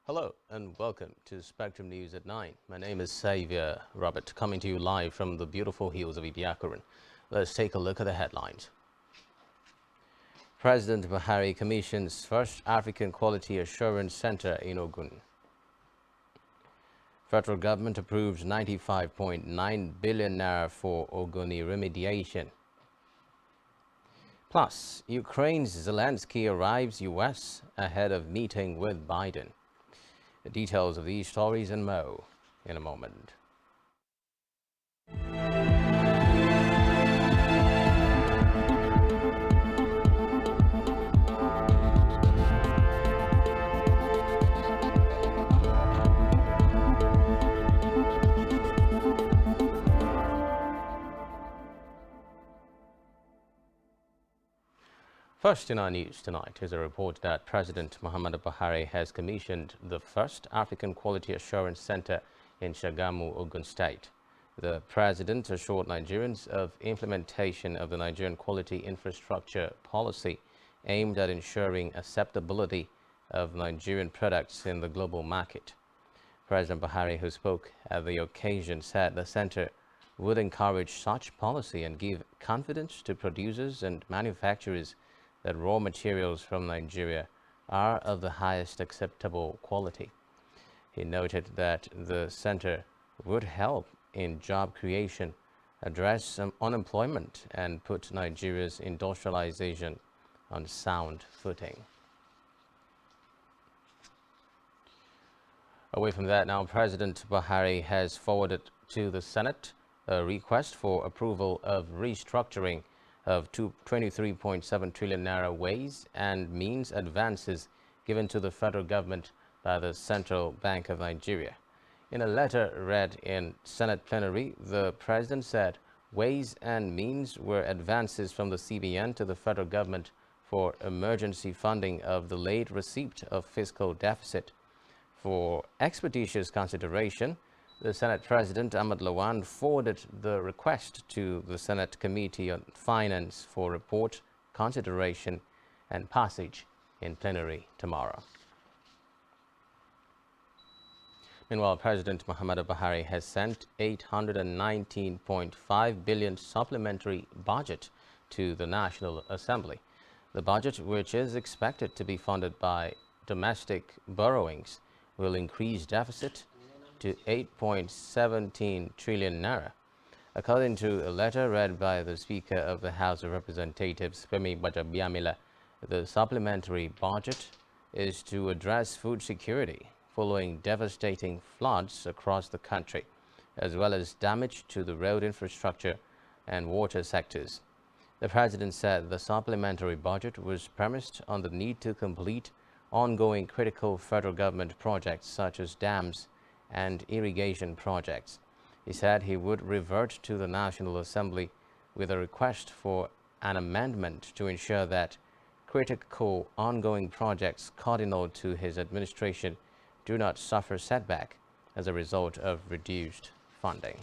Hello and welcome to Spectrum News at 9. My name is Xavier Robert, coming to you live from the beautiful hills of Ibiakuran. Let's take a look at the headlines. President Buhari commissions first African Quality Assurance Center in Ogun. Federal government approves 95.9 billion naira for Ogoni remediation. Plus, Ukraine's Zelensky arrives US ahead of meeting with Biden. The details of these stories and more in a moment. First in our news tonight is a report that President Muhammadu Buhari has commissioned the first African Quality Assurance Center in Shagamu, Ogun State. The president assured Nigerians of implementation of the Nigerian Quality Infrastructure Policy aimed at ensuring acceptability of Nigerian products in the global market. President Buhari, who spoke at the occasion, said the center would encourage such policy and give confidence to producers and manufacturers that raw materials from Nigeria are of the highest acceptable quality. He noted that the center would help in job creation, address unemployment, and put Nigeria's industrialization on sound footing. Away from that, now President Buhari has forwarded to the Senate a request for approval of restructuring of 23.7 trillion naira ways and means advances given to the federal government by the Central Bank of Nigeria. In a letter read in Senate plenary, the president said ways and means were advances from the CBN to the federal government for emergency funding of the late receipt of fiscal deficit. For expeditious consideration, the Senate President Ahmed Lawan forwarded the request to the Senate Committee on Finance for report, consideration and passage in plenary tomorrow. Meanwhile, President Muhammadu Buhari has sent 819.5 billion supplementary budget to the National Assembly. The budget, which is expected to be funded by domestic borrowings, will increase deficit to 8.17 trillion naira. According to a letter read by the Speaker of the House of Representatives, Femi Gbajabiamila, the supplementary budget is to address food security following devastating floods across the country, as well as damage to the road infrastructure and water sectors. The President said the supplementary budget was premised on the need to complete ongoing critical federal government projects such as dams and irrigation projects. He said he would revert to the National Assembly with a request for an amendment to ensure that critical ongoing projects cardinal to his administration do not suffer setback as a result of reduced funding.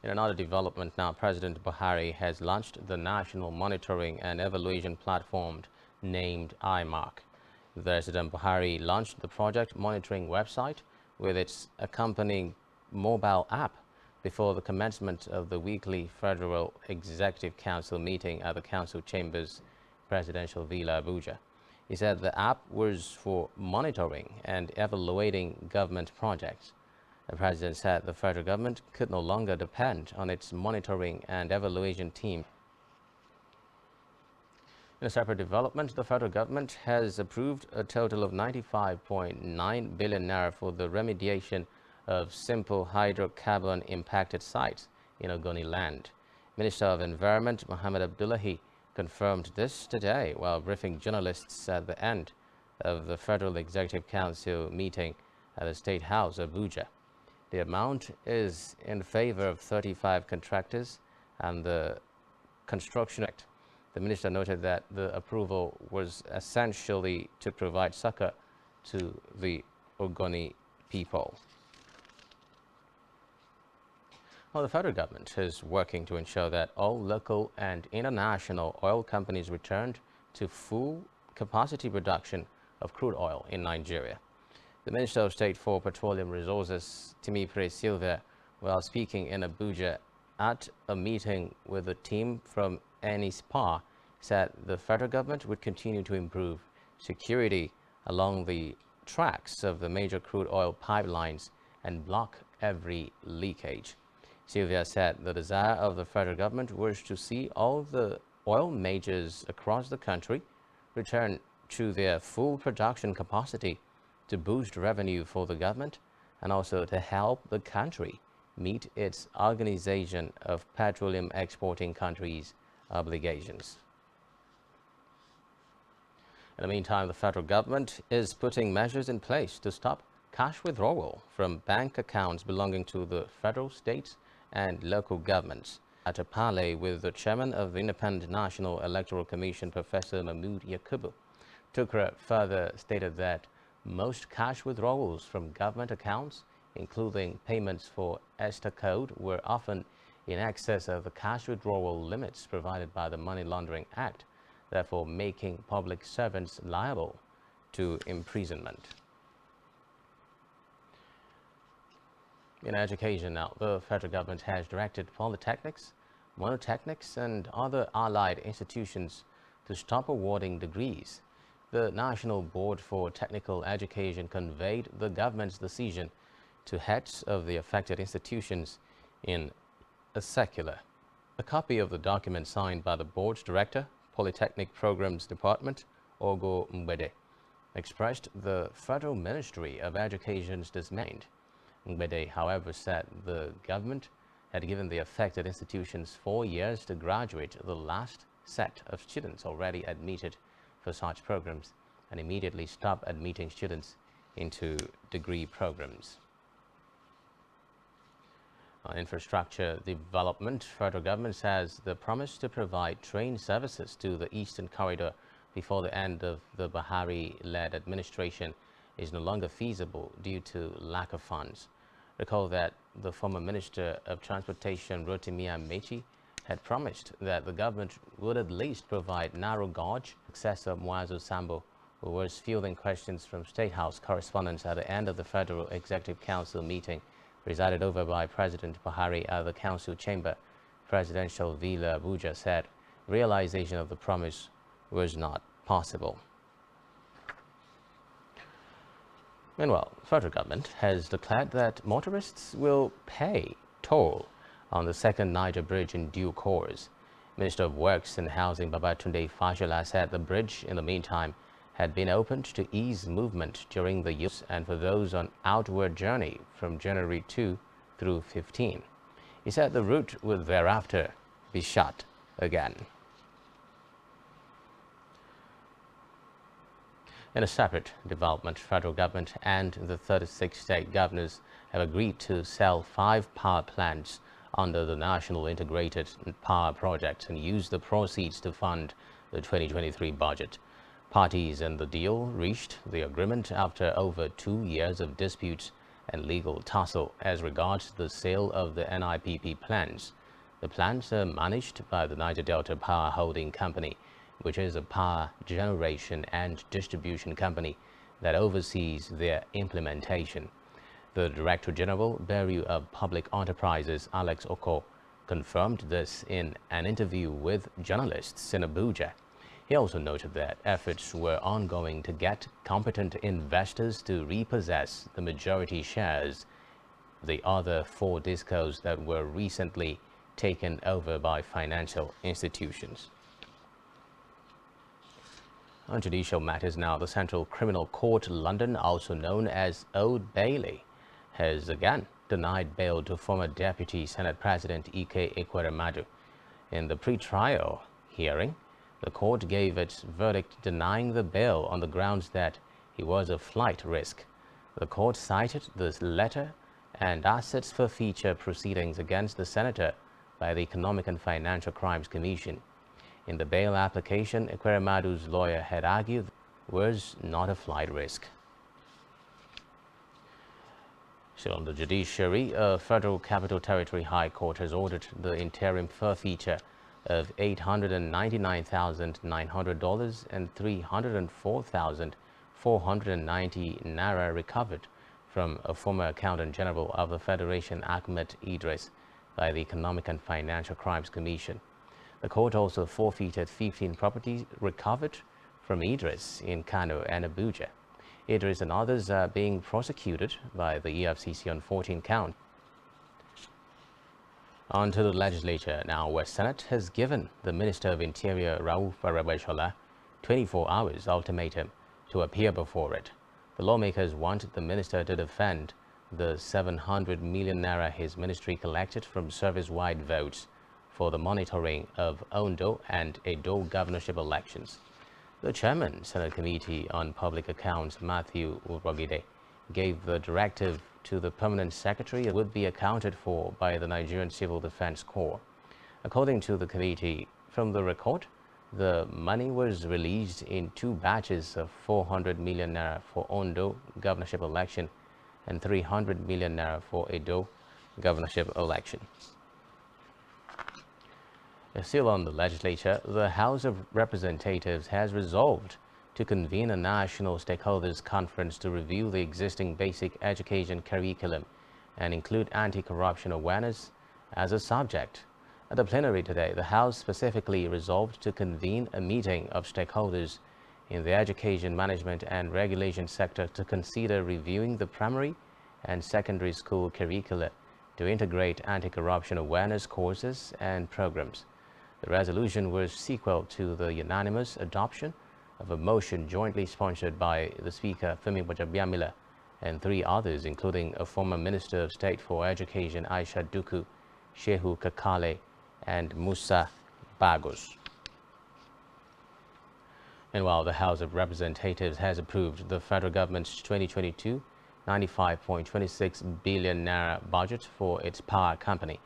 In another development now, President Buhari has launched the National Monitoring and Evaluation Platform named IMARC. President Buhari launched the project monitoring website with its accompanying mobile app before the commencement of the weekly Federal Executive Council meeting at the Council Chambers Presidential Villa, Abuja. He said the app was for monitoring and evaluating government projects. The president said the federal government could no longer depend on its monitoring and evaluation team. In a separate development, the federal government has approved a total of 95.9 billion naira for the remediation of simple hydrocarbon impacted sites in Ogoni land. Minister of Environment Mohammed Abdullahi confirmed this today while briefing journalists at the end of the Federal Executive Council meeting at the State House, Abuja. The amount is in favor of 35 contractors and the construction act. The minister noted that the approval was essentially to provide succor to the Ogoni people. Well, the federal government is working to ensure that all local and international oil companies returned to full capacity production of crude oil in Nigeria. The Minister of State for Petroleum Resources, Timipre Silva, while speaking in Abuja at a meeting with a team from NISPA, said the federal government would continue to improve security along the tracks of the major crude oil pipelines and block every leakage. Silva said the desire of the federal government was to see all the oil majors across the country return to their full production capacity to boost revenue for the government and also to help the country meet its Organization of Petroleum Exporting Countries obligations. In the meantime, the federal government is putting measures in place to stop cash withdrawal from bank accounts belonging to the federal, states, and local governments. At a parley with the chairman of the Independent National Electoral Commission, Professor Mahmood Yakubu, Tukra further stated that most cash withdrawals from government accounts, including payments for ESTA code, were often in excess of the cash withdrawal limits provided by the Money Laundering Act, therefore making public servants liable to imprisonment. In education now, the federal government has directed polytechnics, monotechnics, and other allied institutions to stop awarding degrees. The National Board for Technical Education conveyed the government's decision to heads of the affected institutions in a circular. A copy of the document signed by the board's director, Polytechnic Programs Department, Ogo Mbede, expressed the Federal Ministry of Education's dismay. Mbede, however, said the government had given the affected institutions 4 years to graduate the last set of students already admitted for such programs and immediately stop admitting students into degree programs. On infrastructure development, federal government says the promise to provide train services to the Eastern Corridor before the end of the Buhari-led administration is no longer feasible due to lack of funds. Recall that the former Minister of Transportation, Rotimi Amechi, had promised that the government would at least provide narrow gauge. Successor Muazu Sambo, who was fielding questions from State House correspondents at the end of the Federal Executive Council meeting, presided over by President Buhari at the Council Chamber, Presidential Villa, Abuja, said realization of the promise was not possible. Meanwhile, the federal government has declared that motorists will pay toll on the second Niger Bridge in due course. Minister of Works and Housing Babatunde Fashola said the bridge, in the meantime, had been opened to ease movement during the use and for those on outward journey from January 2 through 15. He said the route would thereafter be shut again. In a separate development, federal government and the 36 state governors have agreed to sell 5 power plants under the National Integrated Power Project and use the proceeds to fund the 2023 budget. Parties in the deal reached the agreement after over 2 years of disputes and legal tussle as regards the sale of the NIPP plants. The plants are managed by the Niger Delta Power Holding Company, which is a power generation and distribution company that oversees their implementation. The Director General, Bureau of Public Enterprises, Alex Oko, confirmed this in an interview with journalists in Abuja. He also noted that efforts were ongoing to get competent investors to repossess the majority shares, the other 4 discos that were recently taken over by financial institutions. On judicial matters now, the Central Criminal Court London, also known as Old Bailey, has again denied bail to former Deputy Senate President Ike Ekweremadu. In the pre-trial hearing, the court gave its verdict denying the bail on the grounds that he was a flight risk. The court cited the letter and assets forfeiture proceedings against the senator by the Economic and Financial Crimes Commission. In the bail application, Ekweremadu's lawyer had argued was not a flight risk. Still on the judiciary, a Federal Capital Territory High Court has ordered the interim forfeiture of $899,900 and $304,400 490 naira recovered from a former Accountant General of the Federation, Ahmed Idris, by the Economic and Financial Crimes Commission. The court also forfeited 15 properties recovered from Idris in Kano and Abuja. Idris and others are being prosecuted by the EFCC on 14 counts. On to the legislature now, where Senate has given the Minister of Interior, Rauf Arabashola, 24 hours ultimatum to appear before it. The lawmakers want the minister to defend the 700 million naira his ministry collected from service-wide votes for the monitoring of Ondo and Edo governorship elections. The chairman, Senate Committee on Public Accounts, Matthew Urogide, gave the directive to the permanent secretary. It would be accounted for by the Nigerian Civil Defense Corps. According to the committee, from the record, the money was released in 2 batches of 400 million naira for Ondo governorship election and 300 million naira for Edo governorship election. Still on the legislature, the House of Representatives has resolved to convene a national stakeholders conference to review the existing basic education curriculum and include anti-corruption awareness as a subject. At the plenary today, the House specifically resolved to convene a meeting of stakeholders in the education management and regulation sector to consider reviewing the primary and secondary school curricula to integrate anti-corruption awareness courses and programs. The resolution was sequel to the unanimous adoption of a motion jointly sponsored by the Speaker, Femi Gbajabiamila, and 3 others, including a former Minister of State for Education, Aisha Duku, Shehu Kakale, and Musa Bagos. Meanwhile, the House of Representatives has approved the federal government's 2022 95.26 billion naira budget for its power company.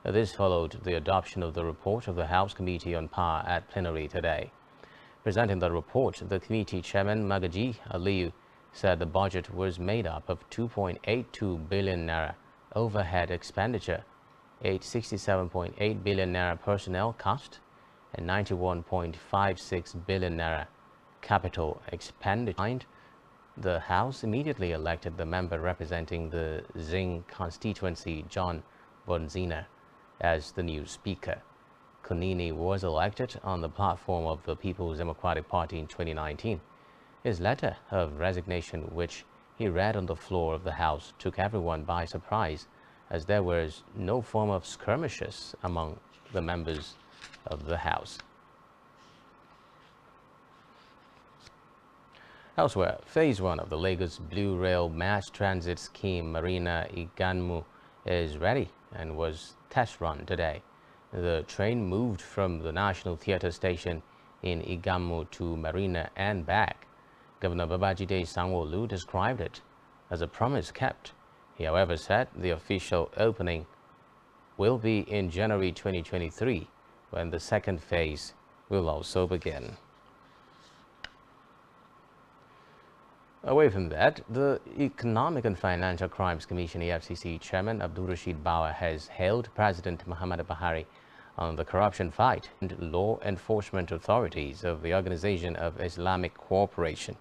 This followed the adoption of the report of the House Committee on Power at plenary today. Presenting the report, the committee chairman Magaji Aliyu said the budget was made up of 2.82 billion naira overhead expenditure, 867.8 billion naira personnel cost, and 91.56 billion naira capital expenditure. The House immediately elected the member representing the Zing constituency, John Bonzina, as the new Speaker. Kunini was elected on the platform of the People's Democratic Party in 2019. His letter of resignation, which he read on the floor of the House, took everyone by surprise, as there was no form of skirmishes among the members of the House. Elsewhere, Phase 1 of the Lagos Blue Rail Mass Transit Scheme Marina Iganmu is ready and was test run today. The train moved from the National Theatre station in Iganmu to Marina and back. Governor Babajide Sanwo-Olu described it as a promise kept. He, however, said the official opening will be in January 2023, when the second phase will also begin. Away from that, the Economic and Financial Crimes Commission EFCC Chairman Abdul Rashid Bawa has hailed President Muhammadu Buhari on the corruption fight and law enforcement authorities of the Organization of Islamic Cooperation.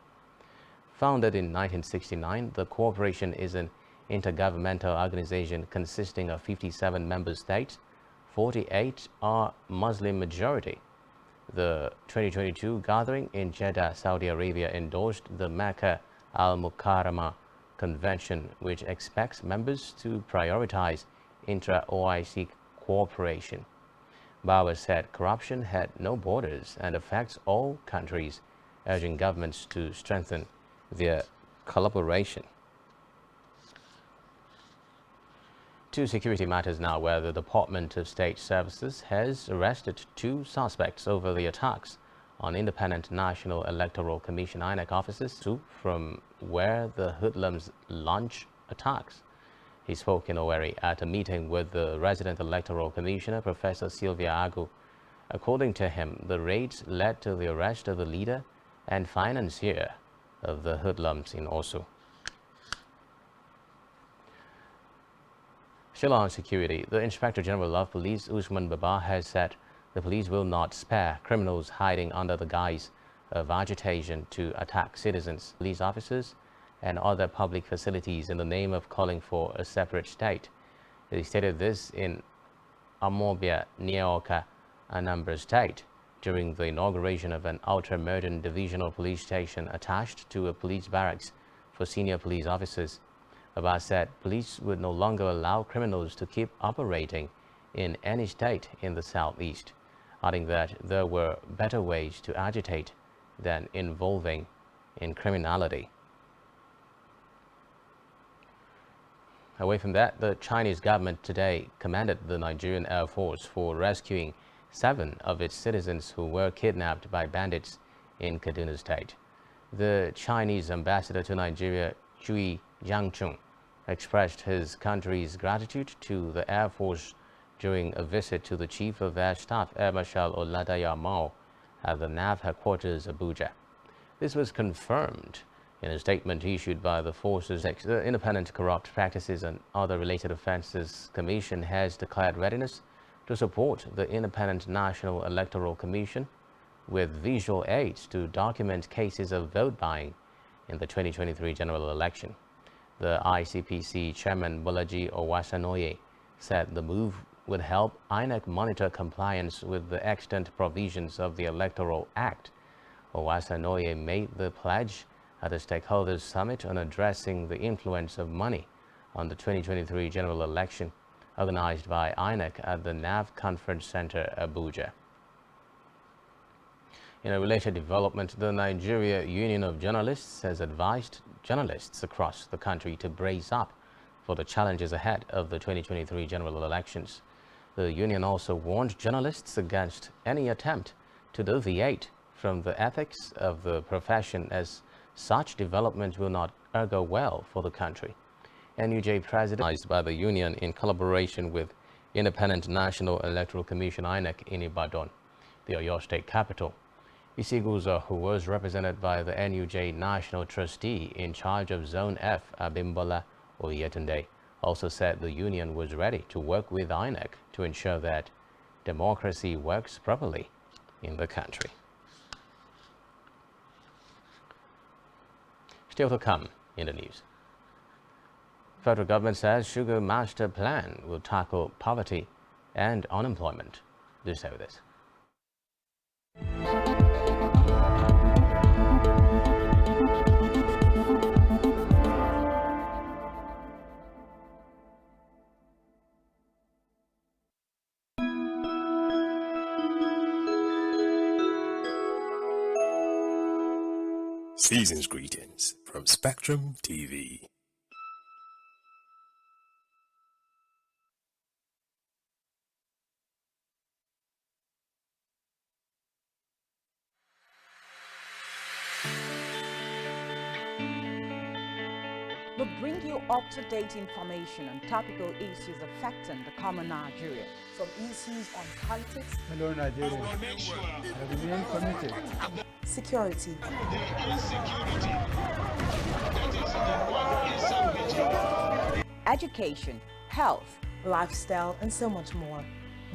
Founded in 1969, the Cooperation is an intergovernmental organization consisting of 57 member states. 48 are Muslim majority. The 2022 gathering in Jeddah, Saudi Arabia, endorsed the Mecca Al-Mukarramah Convention, which expects members to prioritize intra-OIC cooperation. Bawa said corruption had no borders and affects all countries, urging governments to strengthen their collaboration. To security matters now, where the Department of State Services has arrested 2 suspects over the attacks on Independent National Electoral Commission INEC offices from where the hoodlums launch attacks. He spoke in Owerri at a meeting with the resident electoral commissioner, Professor Sylvia Agu. According to him, the raids led to the arrest of the leader and financier of the hoodlums in Osu. Still on security, the Inspector General of Police, Usman Baba, has said the police will not spare criminals hiding under the guise of agitation to attack citizens, police officers, and other public facilities in the name of calling for a separate state. They stated this in Amobia, Niaoka, Anambra State, during the inauguration of an ultra-modern divisional police station attached to a police barracks for senior police officers. Abbas said police would no longer allow criminals to keep operating in any state in the southeast, adding that there were better ways to agitate than involving in criminality. Away from that, the Chinese government today commended the Nigerian Air Force for rescuing 7 of its citizens who were kidnapped by bandits in Kaduna State. The Chinese ambassador to Nigeria, Cui Jiangchun, expressed his country's gratitude to the Air Force during a visit to the Chief of Air Staff, Air Marshal Oladaya Mao, at the NAV headquarters, Abuja. This was confirmed in a statement issued by the force's the Independent Corrupt Practices and Other Related Offences Commission has declared readiness to support the Independent National Electoral Commission with visual aids to document cases of vote buying in the 2023 general election. The ICPC chairman Bolaji Owasanoye said the move would help INEC monitor compliance with the extant provisions of the Electoral Act. Owasanoye made the pledge at a stakeholders summit on addressing the influence of money on the 2023 general election, organized by INEC at the NAV Conference Center, Abuja. In a related development, the Nigeria Union of Journalists has advised journalists across the country to brace up for the challenges ahead of the 2023 general elections. The union also warned journalists against any attempt to deviate from the ethics of the profession, as such development will not augur well for the country. NUJ president by the union in collaboration with Independent National Electoral Commission INEC in Ibadan, the Oyo State capital. Isiguzo, who was represented by the NUJ National Trustee in charge of Zone F, Abimbola Oyetunde, also said the union was ready to work with INEC to ensure that democracy works properly in the country. Still to come in the news. Federal government says Sugar Master Plan will tackle poverty and unemployment. Do say this. Season's greetings from Spectrum TV. We'll bring you up-to-date information on topical issues affecting the common Nigeria. From issues on politics, hello Nigeria, I remain committed. Security, education, health, lifestyle, and so much more.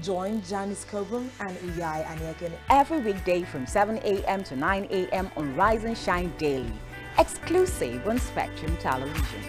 Join Janice Kobum and Uyai Anyeken every weekday from 7 a.m. to 9 a.m. on Rise and Shine Daily, exclusive on Spectrum Television.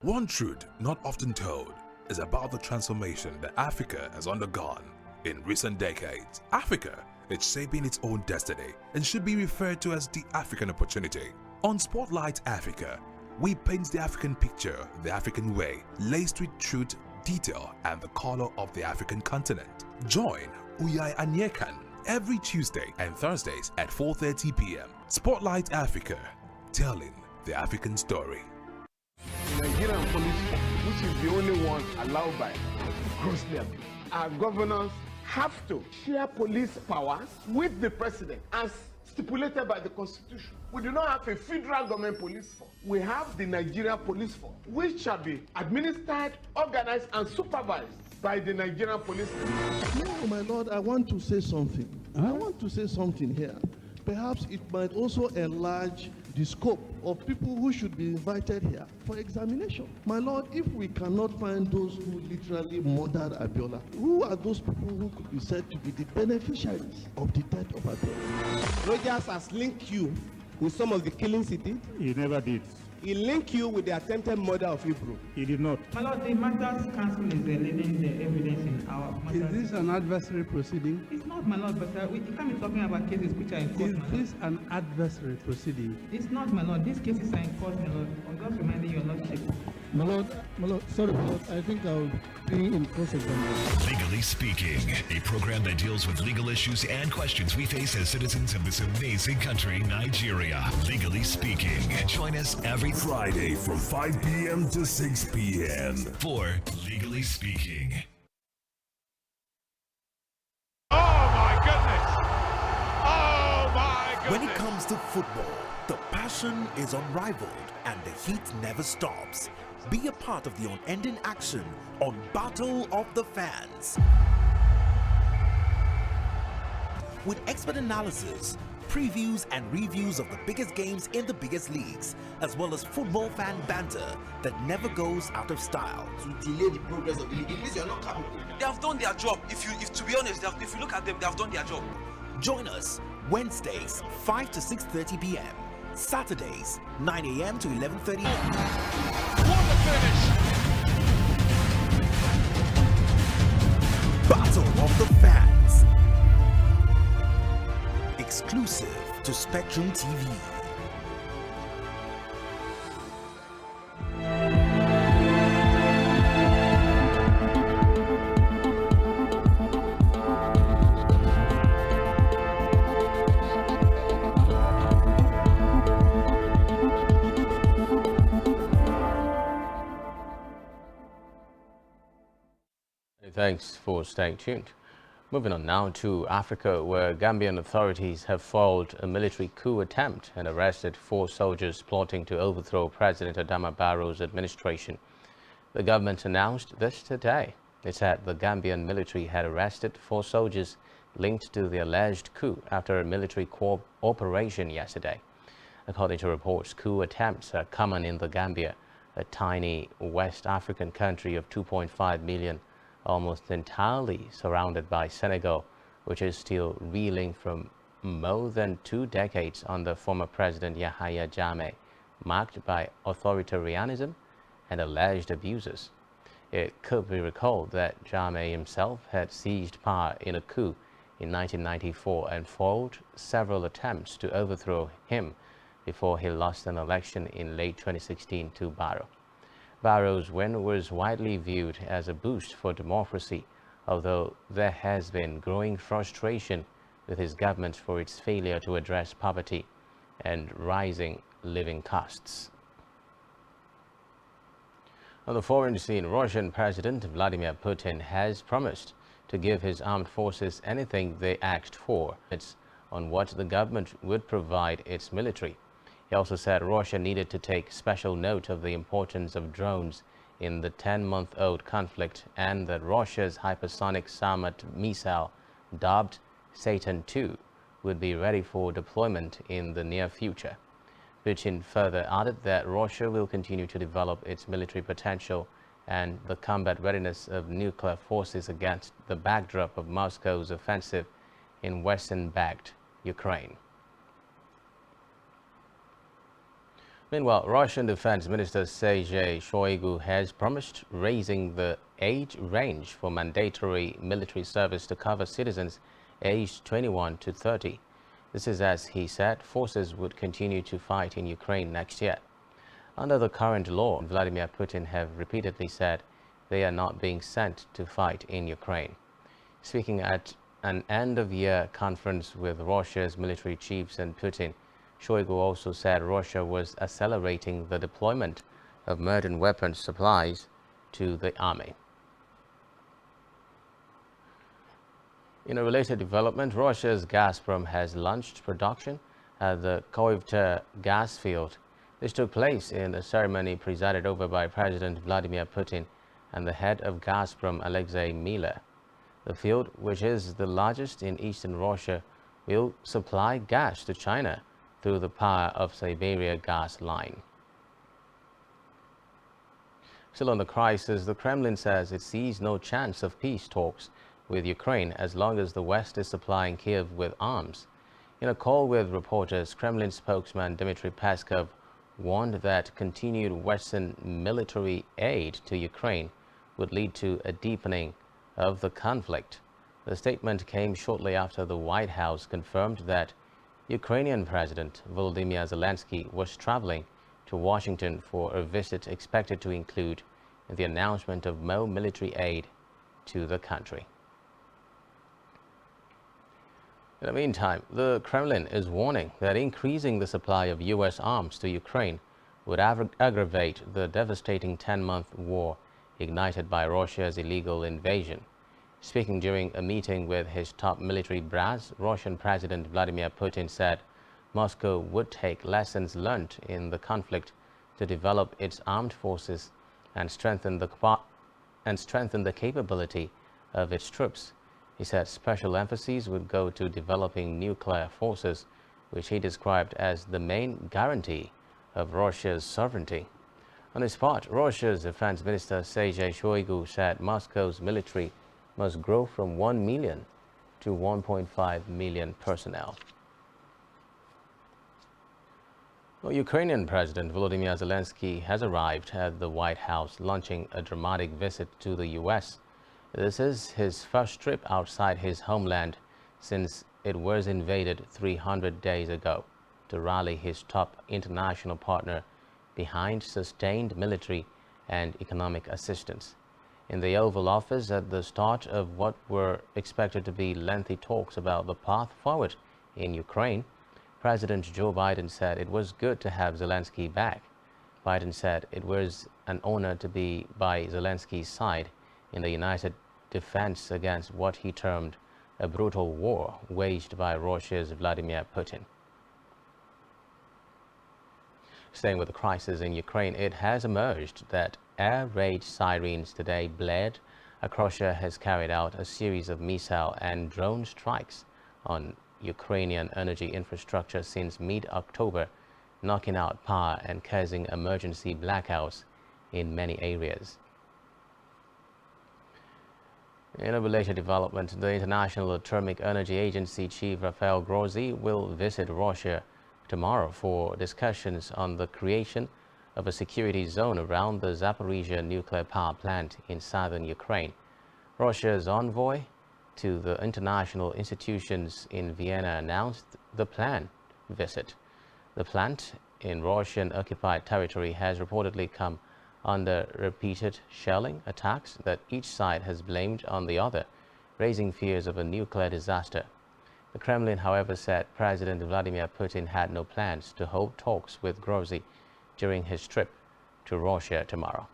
One truth not often told is about the transformation that Africa has undergone in recent decades. Africa is shaping its own destiny and should be referred to as the African opportunity. On Spotlight Africa, we paint the African picture the African way, laced with truth, detail, and the color of the African continent. Join Uyai Anyekan every Tuesday and Thursdays at 4:30 p.m. Spotlight Africa, telling the African story. Nigerian police, which is the only one allowed by cross them. Our governors have to share police powers with the president as stipulated by the constitution. We do not have a federal government police force. We have the Nigerian police force, which shall be administered, organized, and supervised by the Nigerian police force. No, my lord, I want to say something. I want to say something here. Perhaps it might also enlarge the scope of people who should be invited here for examination. My Lord, if we cannot find those who literally murdered Abiola, who are those people who could be said to be the beneficiaries of the death of Abiola? Rogers has linked you with some of the killings he did. He never did. He linked you with the attempted murder of Hebrew. He did not. My Lord, the Matters Council is leading the evidence in our matters. Is this an adversary proceeding? It's not, my Lord, but we can't be talking about cases which are in court. Is my this an adversary proceeding? It's not, my Lord. These cases are in court, my Lord. I'm just reminding your Lordship. My Lord, sorry, my Lord, I think I'll be in cross-examination. Legally Speaking, a program that deals with legal issues and questions we face as citizens of this amazing country, Nigeria. Legally Speaking. Join us every Friday from 5 p.m. to 6 p.m. for Legally Speaking. When it comes to football, the passion is unrivaled and the heat never stops. Be a part of the unending action on Battle of the Fans. With expert analysis, previews and reviews of the biggest games in the biggest leagues, as well as football fan banter that never goes out of style. To delay the progress of the league, it means you're not capable. They have done their job. If to be honest, if you look at them, they have done their job. Join us Wednesdays 5 to 6:30 p.m. Saturdays 9 a.m. to 11:30 a.m. What a finish! Battle of the Fans. Exclusive to Spectrum TV. Thanks for staying tuned. Moving on now to Africa, where Gambian authorities have foiled a military coup attempt and arrested 4 soldiers plotting to overthrow President Adama Barrow's administration. The government announced this today. It said the Gambian military had arrested 4 soldiers linked to the alleged coup after a military operation yesterday. According to reports, coup attempts are common in the Gambia, a tiny West African country of 2.5 million, almost entirely surrounded by Senegal, which is still reeling from more than 2 decades under former President Yahya Jammeh, marked by authoritarianism and alleged abuses. It could be recalled that Jammeh himself had seized power in a coup in 1994 and foiled several attempts to overthrow him before he lost an election in late 2016 to Barrow. Barrow's win was widely viewed as a boost for democracy, although there has been growing frustration with his government for its failure to address poverty and rising living costs. On the foreign scene, Russian President Vladimir Putin has promised to give his armed forces anything they asked for. It's on what the government would provide its military. He also said Russia needed to take special note of the importance of drones in the 10-month-old conflict and that Russia's hypersonic Sarmat missile, dubbed Satan II, would be ready for deployment in the near future. Putin further added that Russia will continue to develop its military potential and the combat readiness of nuclear forces against the backdrop of Moscow's offensive in Western-backed Ukraine. Meanwhile, Russian Defense Minister Sergei Shoigu has promised raising the age range for mandatory military service to cover citizens aged 21 to 30. This is as he said forces would continue to fight in Ukraine next year. Under the current law, Vladimir Putin have repeatedly said they are not being sent to fight in Ukraine. Speaking at an end-of-year conference with Russia's military chiefs and Putin, Shoigu also said Russia was accelerating the deployment of modern weapons supplies to the army. In a related development, Russia's Gazprom has launched production at the Koivter gas field. This took place in a ceremony presided over by President Vladimir Putin and the head of Gazprom, Alexei Miller. The field, which is the largest in eastern Russia, will supply gas to China through the power of Siberia gas line. Still on the crisis, the Kremlin says it sees no chance of peace talks with Ukraine as long as the West is supplying Kiev with arms. In a call with reporters, Kremlin spokesman Dmitry Peskov warned that continued Western military aid to Ukraine would lead to a deepening of the conflict. The statement came shortly after the White House confirmed that Ukrainian President Volodymyr Zelensky was traveling to Washington for a visit expected to include the announcement of more military aid to the country. In the meantime, the Kremlin is warning that increasing the supply of U.S. arms to Ukraine would aggravate the devastating 10-month war ignited by Russia's illegal invasion. Speaking during a meeting with his top military brass, Russian President Vladimir Putin said Moscow would take lessons learned in the conflict to develop its armed forces and strengthen the capability of its troops. He said special emphasis would go to developing nuclear forces, which he described as the main guarantee of Russia's sovereignty. On his part, Russia's Defense Minister Sergei Shoigu said Moscow's military must grow from 1 million to 1.5 million personnel. Well, Ukrainian President Volodymyr Zelensky has arrived at the White House, launching a dramatic visit to the U.S. This is his first trip outside his homeland since it was invaded 300 days ago, to rally his top international partner behind sustained military and economic assistance. In the Oval Office at the start of what were expected to be lengthy talks about the path forward in Ukraine, President Joe Biden said it was good to have Zelensky back. Biden said it was an honor to be by Zelensky's side in the united defense against what he termed a brutal war waged by Russia's Vladimir Putin. Staying with the crisis in Ukraine, it has emerged that air raid sirens today blared as Russia has carried out a series of missile and drone strikes on Ukrainian energy infrastructure since mid-October, knocking out power and causing emergency blackouts in many areas. In a related development, the International Atomic Energy Agency Chief Rafael Grossi will visit Russia tomorrow for discussions on the creation of a security zone around the Zaporizhzhia nuclear power plant in southern Ukraine. Russia's envoy to the international institutions in Vienna announced the planned visit. The plant in Russian-occupied territory has reportedly come under repeated shelling attacks that each side has blamed on the other, raising fears of a nuclear disaster. The Kremlin, however, said President Vladimir Putin had no plans to hold talks with Grossi during his trip to Russia tomorrow.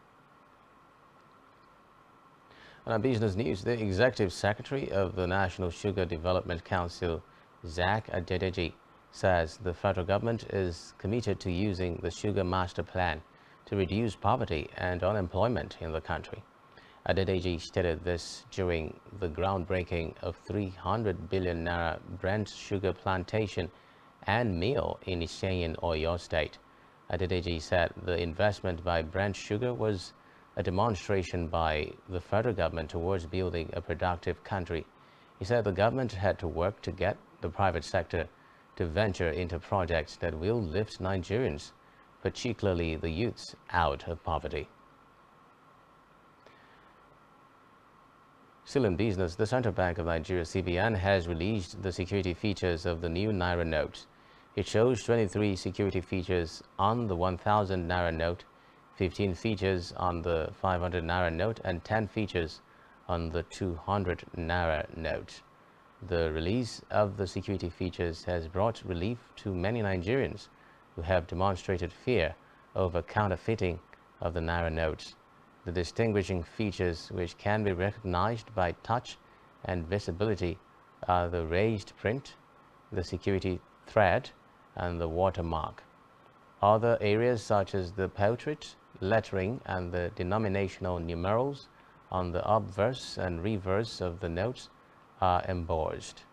On our business news, the Executive Secretary of the National Sugar Development Council, Zach Adedeji, says the federal government is committed to using the Sugar Master Plan to reduce poverty and unemployment in the country. Adedeji stated this during the groundbreaking of 300 billion naira Brent sugar plantation and mill in Iseyin, Oyo State. Adedeji said the investment by Brent Sugar was a demonstration by the federal government towards building a productive country. He said the government had to work to get the private sector to venture into projects that will lift Nigerians, particularly the youths, out of poverty. Still in business, the Central Bank of Nigeria, CBN, has released the security features of the new Naira note. It shows 23 security features on the 1,000 Naira note, 15 features on the 500 Naira note, and 10 features on the 200 Naira note. The release of the security features has brought relief to many Nigerians who have demonstrated fear over counterfeiting of the Naira notes. The distinguishing features, which can be recognized by touch and visibility, are the raised print, the security thread, and the watermark. Other areas such as the portrait, lettering, and the denominational numerals on the obverse and reverse of the notes are embossed.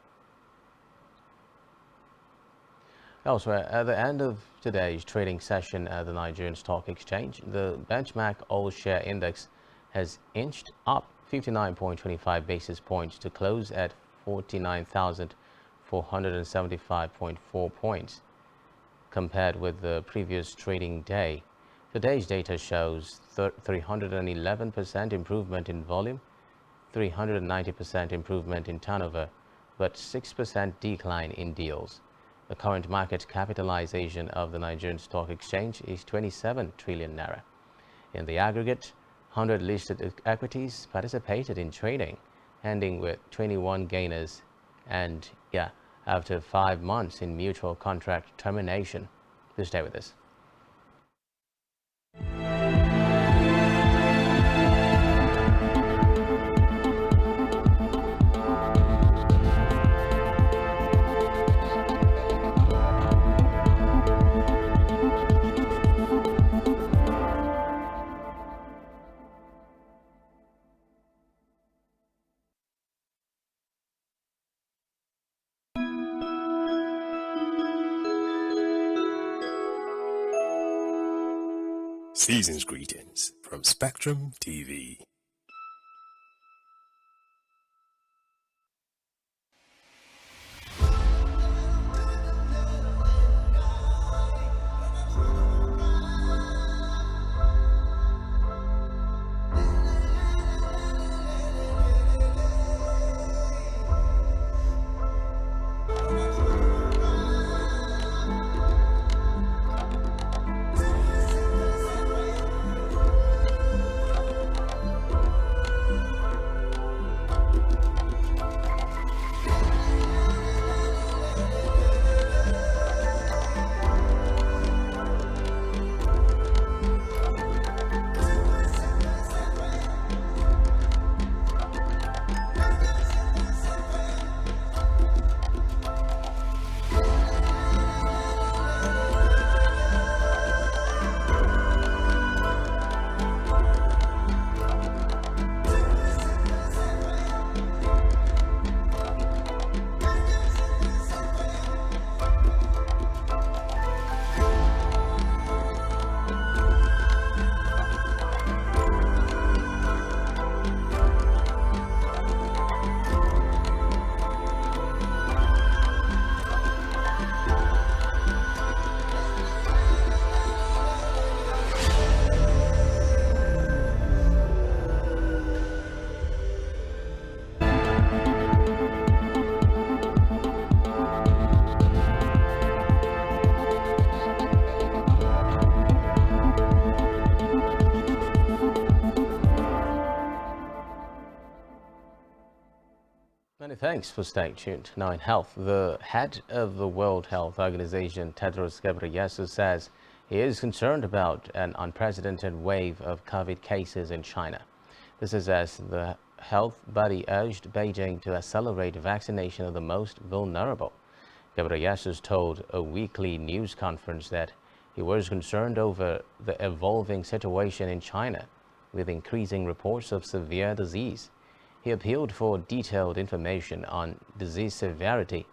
Elsewhere, at the end of today's trading session at the Nigerian Stock Exchange, the benchmark all-share index has inched up 59.25 basis points to close at 49,475.4 points, compared with the previous trading day. Today's data shows 311% improvement in volume, 390% improvement in turnover, but 6% decline in deals. The current market capitalization of the Nigerian Stock Exchange is 27 trillion naira. In the aggregate, 100 listed equities participated in trading, ending with 21 gainers and, after 5 months in mutual contract termination. Please stay with us. Season's greetings from Spectrum TV. Many thanks for staying tuned. Now in health, the head of the World Health Organization, Tedros Ghebreyesus, says he is concerned about an unprecedented wave of COVID cases in China. This is as the health body urged Beijing to accelerate vaccination of the most vulnerable. Ghebreyesus told a weekly news conference that he was concerned over the evolving situation in China, with increasing reports of severe disease. He appealed for detailed information on disease severity,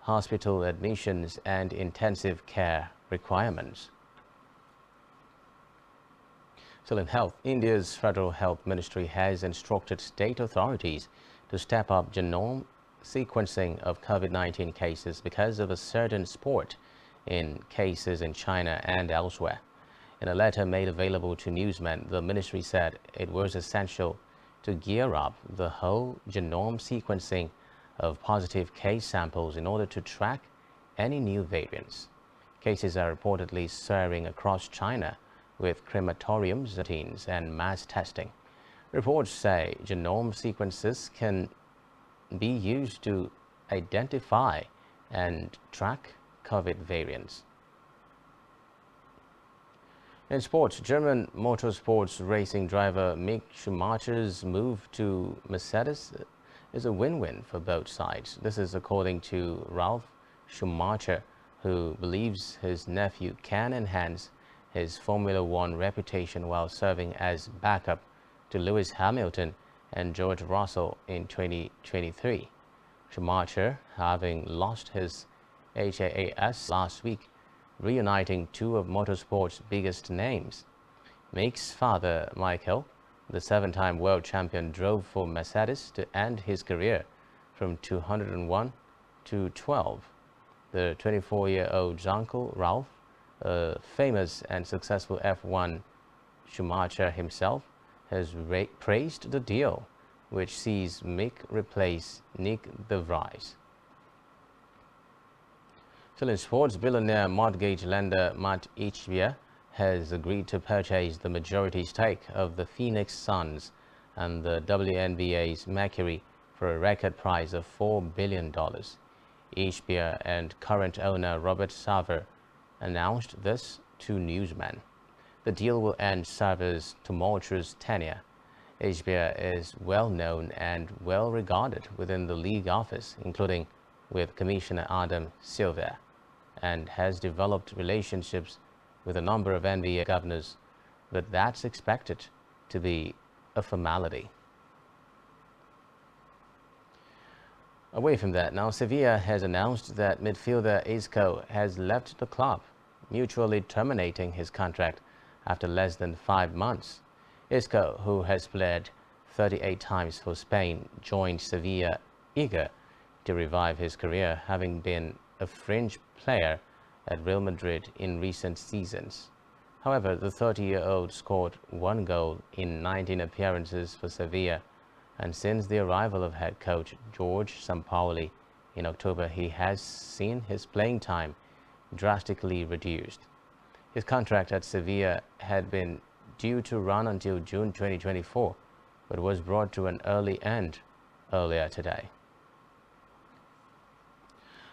hospital admissions, and intensive care requirements. Still in health, India's Federal Health Ministry has instructed state authorities to step up genome sequencing of COVID-19 cases because of a certain spurt in cases in China and elsewhere. In a letter made available to newsmen, the ministry said it was essential to gear up the whole genome sequencing of positive case samples in order to track any new variants. Cases are reportedly soaring across China, with crematoriums, routines, and mass testing. Reports say genome sequences can be used to identify and track COVID variants. In sports, German motorsports racing driver Mick Schumacher's move to Mercedes is a win-win for both sides. This is according to Ralf Schumacher, who believes his nephew can enhance his Formula One reputation while serving as backup to Lewis Hamilton and George Russell in 2023. Schumacher, having lost his HAAS last week, reuniting two of motorsport's biggest names. Mick's father, Michael, the 7-time world champion, drove for Mercedes to end his career from 201 to 12. The 24-year-old's uncle, Ralph, a famous and successful F1 Schumacher himself, has praised the deal, which sees Mick replace Nick de Vries. Still in sports, billionaire mortgage lender Matt Ishbia has agreed to purchase the majority stake of the Phoenix Suns and the WNBA's Mercury for a record price of $4 billion. Ishbia and current owner Robert Sarver announced this to newsmen. The deal will end Sarver's tumultuous tenure. Ishbia is well known and well regarded within the league office, including with Commissioner Adam Silver, and has developed relationships with a number of NBA governors, but that's expected to be a formality. Away from that, now Sevilla has announced that midfielder Isco has left the club, mutually terminating his contract after less than 5 months. Isco, who has played 38 times for Spain, joined Sevilla eager to revive his career, having been a fringe player at Real Madrid in recent seasons. However, the 30-year-old scored 1 goal in 19 appearances for Sevilla, and since the arrival of head coach George Sampaoli in October, he has seen his playing time drastically reduced. His contract at Sevilla had been due to run until June 2024, but was brought to an early end earlier today.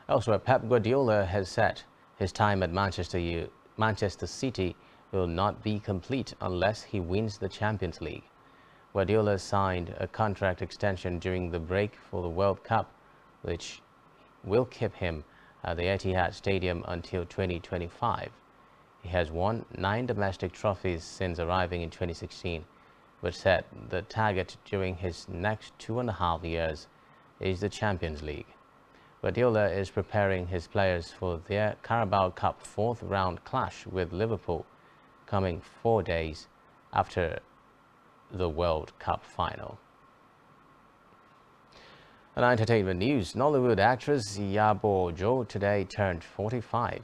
Elsewhere, Pep Guardiola has said his time at Manchester City will not be complete unless he wins the Champions League. Guardiola signed a contract extension during the break for the World Cup, which will keep him at the Etihad Stadium until 2025. He has won 9 domestic trophies since arriving in 2016, but said the target during his next 2.5 years is the Champions League. Guardiola is preparing his players for their Carabao Cup 4th round clash with Liverpool, coming 4 days after the World Cup final. In entertainment news, Nollywood actress Yabo Jo today turned 45.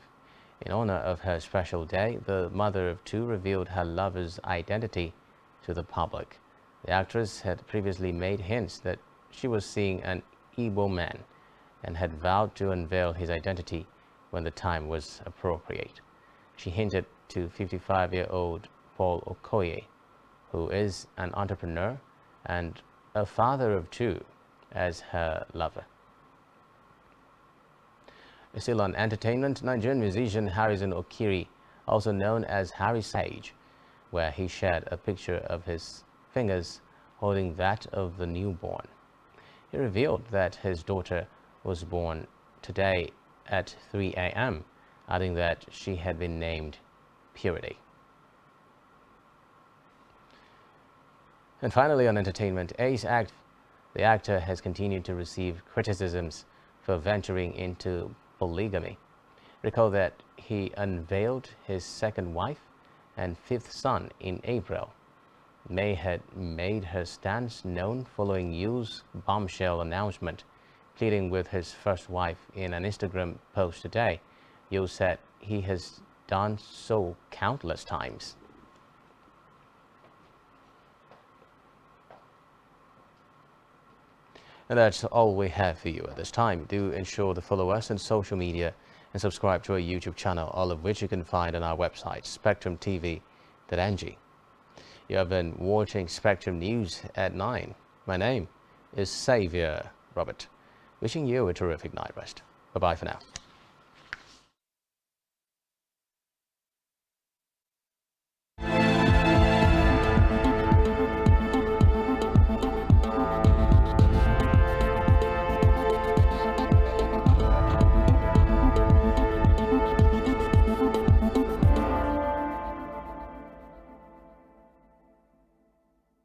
In honor of her special day, the mother of 2 revealed her lover's identity to the public. The actress had previously made hints that she was seeing an Igbo man and had vowed to unveil his identity when the time was appropriate. She hinted to 55-year-old Paul Okoye, who is an entrepreneur and a father of 2, as her lover. Still on entertainment, Nigerian musician Harrison Okiri, also known as Harry Sage, where he shared a picture of his fingers holding that of the newborn. He revealed that his daughter was born today at 3 a.m., adding that she had been named Purity. And finally, on entertainment, Ace Act, the actor has continued to receive criticisms for venturing into polygamy. Recall that he unveiled his 2nd wife and 5th son in April. May had made her stance known following Yu's bombshell announcement, pleading with his first wife in an Instagram post today. Yu said he has done so countless times. And that's all we have for you at this time. Do ensure to follow us on social media and subscribe to our YouTube channel, all of which you can find on our website, spectrumtv.ng. You have been watching Spectrum News at 9. My name is Xavier Robert, wishing you a terrific night rest. Bye-bye for now.